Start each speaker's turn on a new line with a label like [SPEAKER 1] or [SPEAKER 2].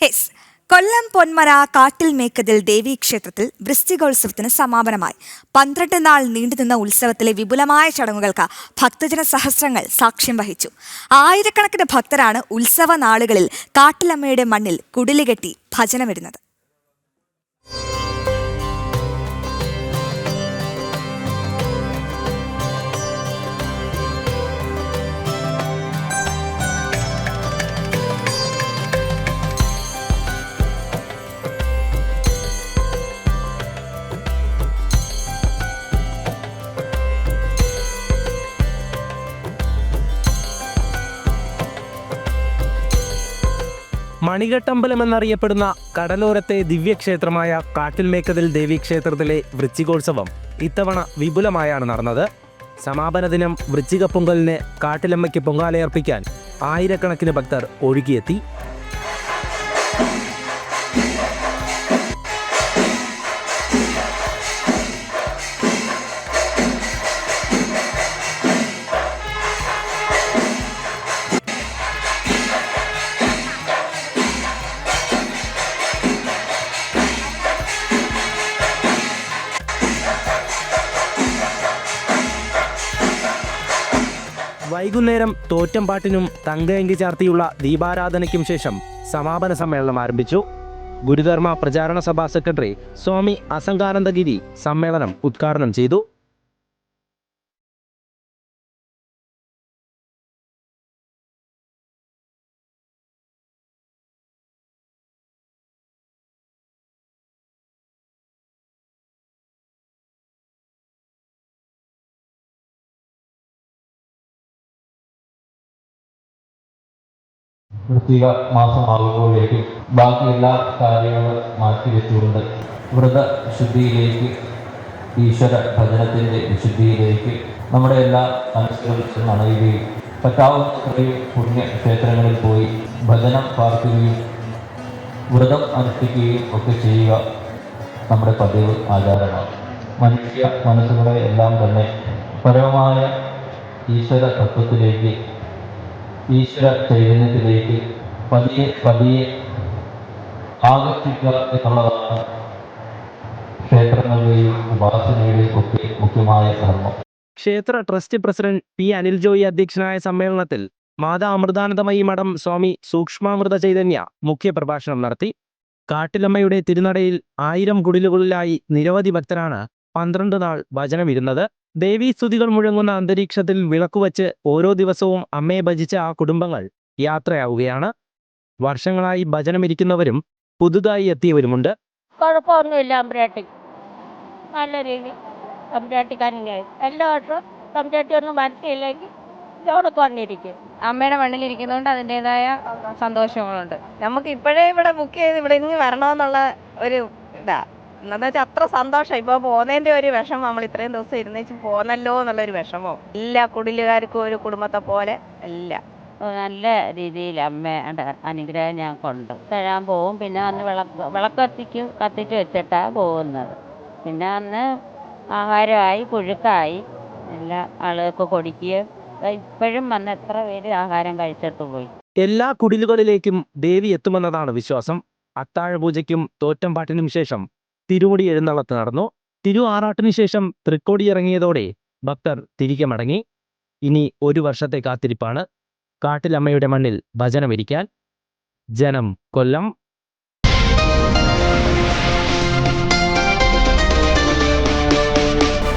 [SPEAKER 1] S കൊല്ലം പൊന്മര കാട്ടിൽ മേക്കതിൽ ദേവീക്ഷേത്രത്തിൽ വൃശ്ചികോത്സവത്തിന് സമാപനമായി 12 നാൾ നീണ്ടുനിന്ന ഉത്സവത്തിലെ വിപുലമായ ചടങ്ങുകൾക്ക് ഭക്തജന സഹസ്രങ്ങൾ സാക്ഷ്യം വഹിച്ചു. ആയിരക്കണക്കിന് ഭക്തരാണ് ഉത്സവ നാളുകളിൽ കാട്ടിലമ്മയുടെ മണ്ണിൽ കുടിലുകെട്ടി ഭജനമിടുന്നത്.
[SPEAKER 2] മണികെട്ടമ്പലം എന്നറിയപ്പെടുന്ന കടലോരത്തെ ദിവ്യക്ഷേത്രമായ കാട്ടിൽമേക്കതിൽ ദേവീക്ഷേത്രത്തിലെ വൃശ്ചികോത്സവം ഇത്തവണ വിപുലമായാണ് നടന്നത്. സമാപന ദിനം വൃശ്ചിക പൊങ്കലിന് കാട്ടിലമ്മയ്ക്ക് പൊങ്കാലയർപ്പിക്കാൻ ആയിരക്കണക്കിന് ഭക്തർ ഒഴുകിയെത്തി. വൈകുന്നേരം തോറ്റംപാട്ടിനും തങ്കയങ്കി ചാർത്തിയുള്ള ദീപാരാധനയ്ക്കും ശേഷം സമാപന സമ്മേളനം ആരംഭിച്ചു. ഗുരുധർമ്മ പ്രചാരണ സഭാ സെക്രട്ടറി സ്വാമി അസംഗാനന്ദഗിരി സമ്മേളനം ഉദ്ഘാടനം ചെയ്തു.
[SPEAKER 3] വൃശ്ചിക മാസമാകുമ്പോഴേക്കും ബാക്കി എല്ലാ കാര്യങ്ങളും മാറ്റിവെച്ചുകൊണ്ട് വ്രതശുദ്ധിയിലേക്ക്, ഈശ്വര ഭജനത്തിൻ്റെ വിശുദ്ധിയിലേക്ക് നമ്മുടെ എല്ലാ മനസ്സുകളും അണയുകയും പറ്റാവുന്നത്രയും പുണ്യക്ഷേത്രങ്ങളിൽ പോയി ഭജനം പ്രാർത്ഥിക്കുകയും വ്രതം അനുഷ്ഠിക്കുകയും ഒക്കെ ചെയ്യുക നമ്മുടെ പതിവ് ആചാരമാണ്. മനുഷ്യ മനസ്സുകളെ എല്ലാം തന്നെ പരമമായ ഈശ്വര തത്വത്തിലേക്ക്, ഈശ്വര ചൈതന്യത്തിലേക്ക് പതിയെ പതിയെ ആകർഷിക്കുക എന്നുള്ളതാണ് ക്ഷേത്രങ്ങളുടെയും ഉപാസനയുടെയും ഒക്കെ മുഖ്യമായ ധർമ്മം.
[SPEAKER 2] ക്ഷേത്ര trust president P Anil Joy അധ്യക്ഷനായ സമ്മേളനത്തിൽ മാതാ അമൃതാനന്ദമയി മഠം സ്വാമി സൂക്ഷ്മാമൃത ചൈതന്യ മുഖ്യപ്രഭാഷണം നടത്തി. കാട്ടിലമ്മയുടെ തിരുനടയിൽ 1000 കുടിലുകളിലായി നിരവധി ഭക്തരാണ് 12 നാൾ ഭജനമിരുന്നത്. ദേവീസ്തുതികൾ മുഴങ്ങുന്ന അന്തരീക്ഷത്തിൽ വിളക്കുവച്ച് ഓരോ ദിവസവും അമ്മയെ ഭജിച്ച ആ കുടുംബങ്ങൾ യാത്രയാവുകയാണ്. വർഷങ്ങളായി ഭജനമിരിക്കുന്നവരും പുതുതായി എത്തിയവരുമുണ്ട്.
[SPEAKER 4] കുഴപ്പമൊന്നുമില്ല. അമ്പരാട്ടി നല്ല രീതി അമ്പരാട്ടിക്കാരനായി എല്ലാ വർഷവും അമ്പരാട്ടി ഒന്നും മനസ്സിലേക്ക് ഇതോടൊക്കെ വന്നിരിക്കും.
[SPEAKER 5] അമ്മയുടെ മണ്ണിലിരിക്കുന്നതുകൊണ്ട് അതിൻ്റെതായ സന്തോഷങ്ങളുണ്ട്. നമുക്ക് ഇപ്പോഴേ ഇവിടെ ബുക്ക് ചെയ്ത് ഇവിടെ ഇനി വരണമെന്നുള്ള ഒരു ഇതാ. എന്താണെന്ന് വെച്ചാൽ അത്ര സന്തോഷം. ഇപ്പോൾ പോകുന്നതിൻ്റെ ഒരു വിഷമം, നമ്മൾ ഇത്രയും ദിവസം ഇരുന്നേച്ച് പോന്നല്ലോ എന്നുള്ളൊരു വിഷമവും എല്ലാ കുടിലുകാർക്കും ഒരു കുടുംബത്തെ പോലെ എല്ലാം
[SPEAKER 4] നല്ല രീതിയിൽ അമ്മയുടെ അനുഗ്രഹം ഞാൻ കൊണ്ട് തരാൻ പോവും. പിന്നെ അന്ന് കത്തിച്ച് വെച്ചിട്ടാണ് പോകുന്നത്. പിന്നെ അന്ന് ആഹാരമായി പുഴുക്കായി എല്ലാ ആളുകൾക്ക് കൊടുക്കുകയും ഇപ്പോഴും വന്ന് എത്ര പേര് ആഹാരം കഴിച്ചിട്ട് പോയി.
[SPEAKER 2] എല്ലാ കുടിലുകളിലേക്കും ദേവി എത്തുമെന്നതാണ് വിശ്വാസം. അത്താഴപൂജയ്ക്കും തോറ്റംപാട്ടിനും ശേഷം തിരുമുടി എഴുന്നള്ളത്ത് നടന്നു. തിരുആറാട്ടിനു ശേഷം തൃക്കോടി ഇറങ്ങിയതോടെ ഭക്തർ തിരികെ മടങ്ങി. ഇനി ഒരു വർഷത്തെ കാത്തിരിപ്പാണ് കാട്ടിലമ്മയുടെ മണ്ണിൽ ഭജനമിരിക്കാൻ. ജനം, കൊല്ലം.